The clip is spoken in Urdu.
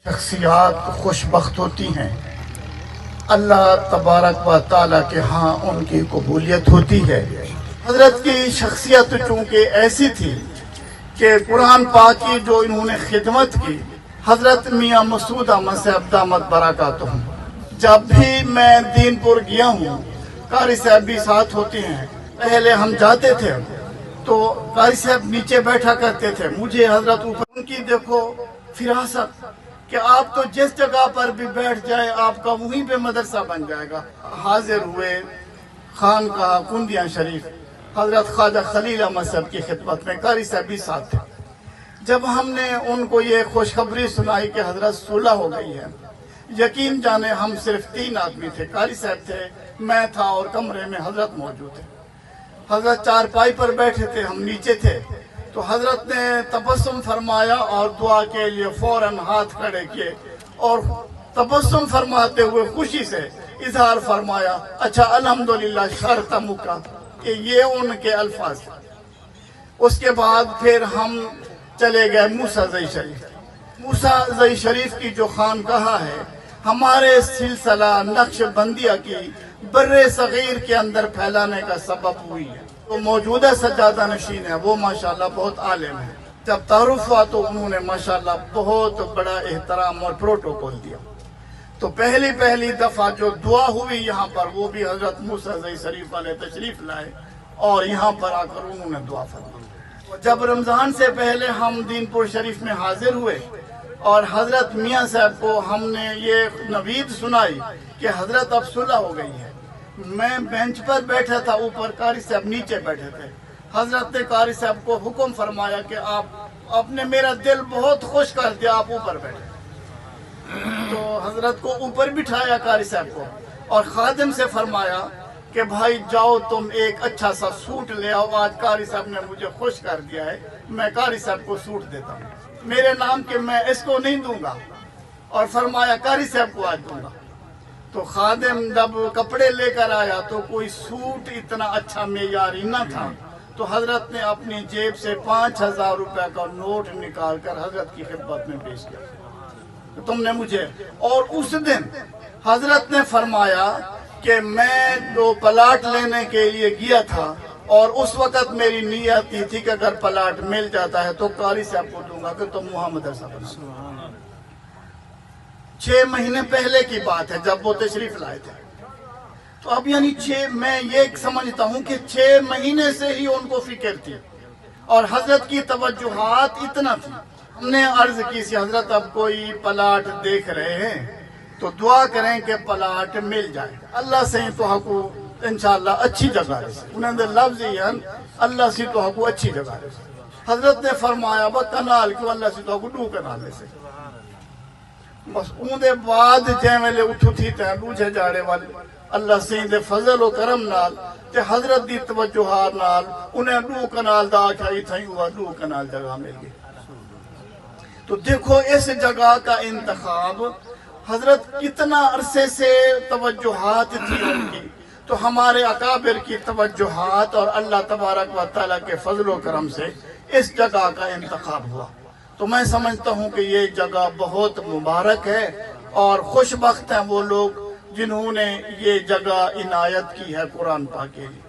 شخصیات خوش بخت ہوتی ہیں، اللہ تبارک و تعالیٰ کے ہاں ان کی قبولیت ہوتی ہے۔ حضرت کی شخصیت چونکہ ایسی تھی کہ قرآن پاک کی جو انہوں نے خدمت کی، حضرت میاں مسعود احمد صاحب دامت برکاتہم، جب بھی میں دین پور گیا ہوں قاری صاحب بھی ساتھ ہوتے ہیں۔ پہلے ہم جاتے تھے تو قاری صاحب نیچے بیٹھا کرتے تھے، مجھے حضرت اوپر، ان کی دیکھو فراست کہ آپ تو جس جگہ پر بھی بیٹھ جائے آپ کا وہیں پہ مدرسہ بن جائے گا۔ حاضر ہوئے خانقاہ کندیاں شریف، حضرت خواجہ خلیل احمد صاحب کی خدمت میں، قاری صاحب بھی ساتھ تھے۔ جب ہم نے ان کو یہ خوشخبری سنائی کہ حضرت صلح ہو گئی ہے، یقین جانے ہم صرف 3 آدمی تھے، قاری صاحب تھے، میں تھا اور کمرے میں حضرت موجود تھے۔ حضرت چارپائی پر بیٹھے تھے، ہم نیچے تھے، تو حضرت نے تبسم فرمایا اور دعا کے لیے فوراً ہاتھ کھڑے کیے اور تبسم فرماتے ہوئے خوشی سے اظہار فرمایا، اچھا الحمدللہ شرط مکہ، کہ یہ ان کے الفاظ۔ اس کے بعد پھر ہم چلے گئے موسیٰ زئی شریف۔ موسیٰ زئی شریف کی جو خانقاہ ہے ہمارے سلسلہ نقش بندیہ کی بر صغیر کے اندر پھیلانے کا سبب ہوئی ہے۔ تو موجودہ سجادہ نشین ہے، وہ ماشاءاللہ بہت عالم ہے۔ جب تعارف ہوا تو انہوں نے ماشاءاللہ بہت بڑا احترام اور پروٹوکول دیا۔ تو پہلی دفعہ جو دعا ہوئی یہاں پر، وہ بھی حضرت موسیٰ زئی شریف والے تشریف لائے اور یہاں پر آ کر انہوں نے دعا فرمائی۔ جب رمضان سے پہلے ہم دین پور شریف میں حاضر ہوئے اور حضرت میاں صاحب کو ہم نے یہ نوید سنائی کہ حضرت اب صلح ہو گئی ہے، میں بینچ پر بیٹھا تھا، اوپر قاری صاحب نیچے بیٹھے تھے۔ حضرت نے قاری صاحب کو حکم فرمایا کہ آپ نے میرا دل بہت خوش کر دیا، آپ اوپر بیٹھے۔ تو حضرت کو اوپر بٹھایا قاری صاحب کو اور خادم سے فرمایا کہ بھائی جاؤ تم ایک اچھا سا سوٹ لے آؤ، آج قاری صاحب نے مجھے خوش کر دیا ہے، میں قاری صاحب کو سوٹ دیتا ہوں، میرے نام کہ میں اس کو نہیں دوں گا، اور فرمایا قاری صاحب کو آج دوں گا۔ تو خادم جب کپڑے لے کر آیا تو کوئی سوٹ اتنا اچھا معیاری نہ تھا، تو حضرت نے اپنی جیب سے 5000 روپے کا نوٹ نکال کر حضرت کی خدمت میں پیش کیا، تم نے مجھے۔ اور اس دن حضرت نے فرمایا کہ میں جو پلاٹ لینے کے لیے گیا تھا اور اس وقت میری نیت یہ تھی کہ اگر پلاٹ مل جاتا ہے تو قاری صاحب کو دوں گا کہ تم وہاں مدرسہ بنا۔ 6 مہینے پہلے کی بات ہے جب وہ تشریف لائے تھے، تو اب یعنی میں یہ سمجھتا ہوں کہ 6 مہینے سے ہی ان کو فکر تھی اور حضرت کی توجہات اتنا تھی۔ ہم نے عرض کی سی حضرت اب کوئی پلاٹ دیکھ رہے ہیں تو دعا کریں کہ پلاٹ مل جائے، اللہ سے تو حقو انشاءاللہ اچھی جگہ ہے، انہوں نے لفظ ہی ہے اللہ سے تو حقو اچھی جگہ ہے۔ حضرت نے فرمایا با کنال کیوں اللہ سے تو حقو 2 کنال سے، بس اون دے بعد جے ویلے اٹھو تھی تے دوجے جاڑے والے اللہ سے دے فضل و کرم نال تے حضرت دی توجہات نال انہیں 2 کنال دا آکھائی تھیں ہوا 2 کنال جگہ مل گئی۔ تو دیکھو اس جگہ کا انتخاب، حضرت کتنا عرصے سے توجہات تھی ان کی، تو ہمارے اکابر کی توجہات اور اللہ تبارک و تعالیٰ کے فضل و کرم سے اس جگہ کا انتخاب ہوا۔ تو میں سمجھتا ہوں کہ یہ جگہ بہت مبارک ہے اور خوش بخت ہیں وہ لوگ جنہوں نے یہ جگہ عنایت کی ہے قرآن پاک کے لیے۔